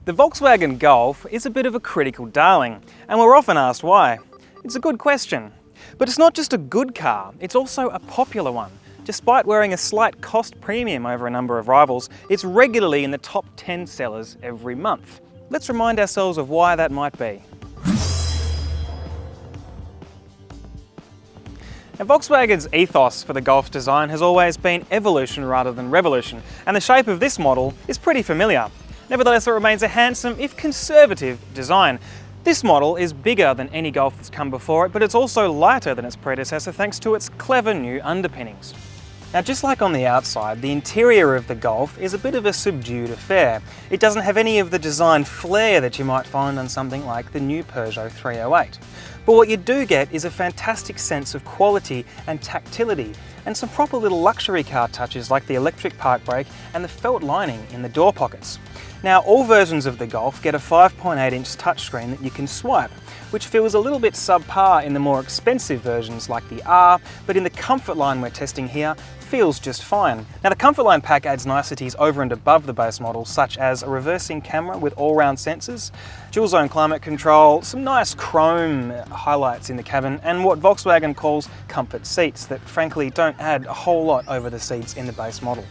The Volkswagen Golf is a bit of a critical darling, and we're often asked why. It's a good question. But it's not just a good car, it's also a popular one. Despite wearing a slight cost premium over a number of rivals, it's regularly in the top 10 sellers every month. Let's remind ourselves of why that might be. Now, Volkswagen's ethos for the Golf's design has always been evolution rather than revolution, and the shape of this model is pretty familiar. Nevertheless, it remains a handsome, if conservative, design. This model is bigger than any Golf that's come before it, but it's also lighter than its predecessor thanks to its clever new underpinnings. Now, just like on the outside, the interior of the Golf is a bit of a subdued affair. It doesn't have any of the design flair that you might find on something like the new Peugeot 308. But what you do get is a fantastic sense of quality and tactility, and some proper little luxury car touches like the electric park brake and the felt lining in the door pockets. Now, all versions of the Golf get a 5.8-inch touchscreen that you can swipe, which feels a little bit subpar in the more expensive versions like the R, but in the Comfortline we're testing here, feels just fine. Now, the Comfortline pack adds niceties over and above the base model, such as a reversing camera with all-round sensors, dual-zone climate control, some nice chrome highlights in the cabin, and what Volkswagen calls comfort seats that frankly don't add a whole lot over the seats in the base model.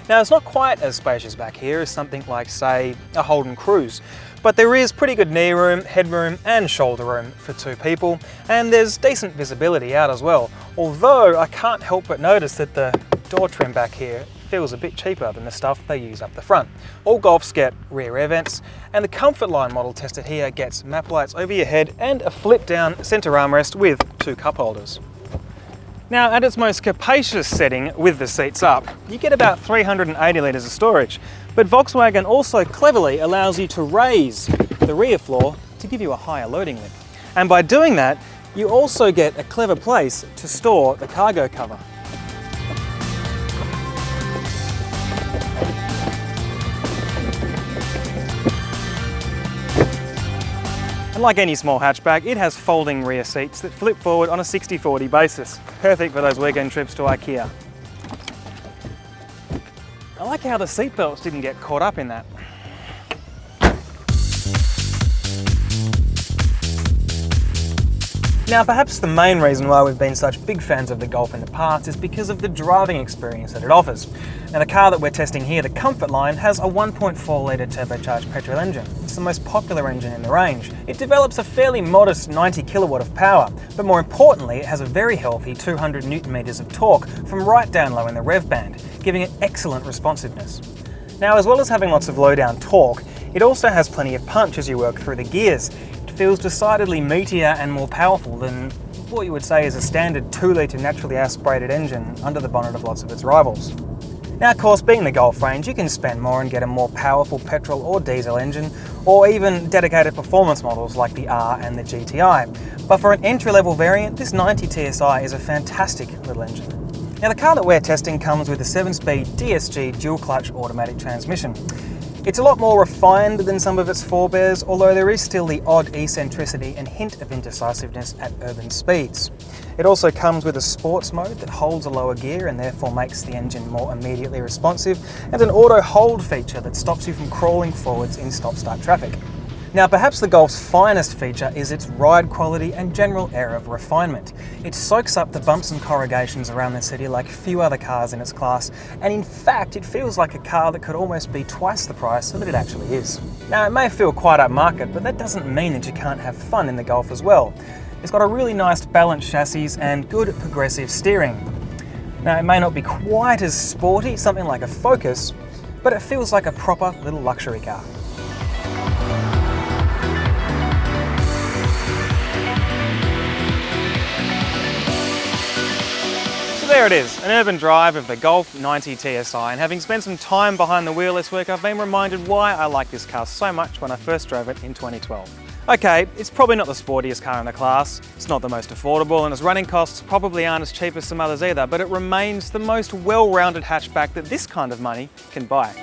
Now, it's not quite as spacious back here as something like, say, a Holden Cruise, but there is pretty good knee room, headroom and shoulder room for two people, and there's decent visibility out as well, although I can't help but notice that the door trim back here feels a bit cheaper than the stuff they use up the front. All Golfs get rear air vents, and the Comfortline model tested here gets map lights over your head and a flip-down centre armrest with two cup holders. Now, at its most capacious setting with the seats up, you get about 380 litres of storage, but Volkswagen also cleverly allows you to raise the rear floor to give you a higher loading lip. And by doing that, you also get a clever place to store the cargo cover. And like any small hatchback, it has folding rear seats that flip forward on a 60/40 basis. Perfect for those weekend trips to IKEA. I like how the seatbelts didn't get caught up in that. Now, perhaps the main reason why we've been such big fans of the Golf in the past is because of the driving experience that it offers. Now, the car that we're testing here, the Comfortline, has a 1.4 litre turbocharged petrol engine. It's the most popular engine in the range. It develops a fairly modest 90 kilowatt of power, but more importantly, it has a very healthy 200 newton meters of torque from right down low in the rev band, giving it excellent responsiveness. Now, as well as having lots of low down torque, it also has plenty of punch as you work through the gears. Feels decidedly meatier and more powerful than what you would say is a standard 2 litre naturally aspirated engine under the bonnet of lots of its rivals. Now, of course, being the Golf range, you can spend more and get a more powerful petrol or diesel engine, or even dedicated performance models like the R and the GTI. But for an entry-level variant, this 90 TSI is a fantastic little engine. Now, the car that we're testing comes with a 7-speed DSG dual-clutch automatic transmission. It's a lot more refined than some of its forebears, although there is still the odd eccentricity and hint of indecisiveness at urban speeds. It also comes with a sports mode that holds a lower gear and therefore makes the engine more immediately responsive, and an auto hold feature that stops you from crawling forwards in stop-start traffic. Now, perhaps the Golf's finest feature is its ride quality and general air of refinement. It soaks up the bumps and corrugations around the city like few other cars in its class, and in fact it feels like a car that could almost be twice the price that it actually is. Now, it may feel quite upmarket, but that doesn't mean that you can't have fun in the Golf as well. It's got a really nice balanced chassis and good progressive steering. Now, it may not be quite as sporty, something like a Focus, but it feels like a proper little luxury car. There it is, an urban drive of the Golf 90 TSI, and having spent some time behind the wheel this week, I've been reminded why I like this car so much when I first drove it in 2012. Okay, it's probably not the sportiest car in the class, it's not the most affordable, and its running costs probably aren't as cheap as some others either, but it remains the most well-rounded hatchback that this kind of money can buy.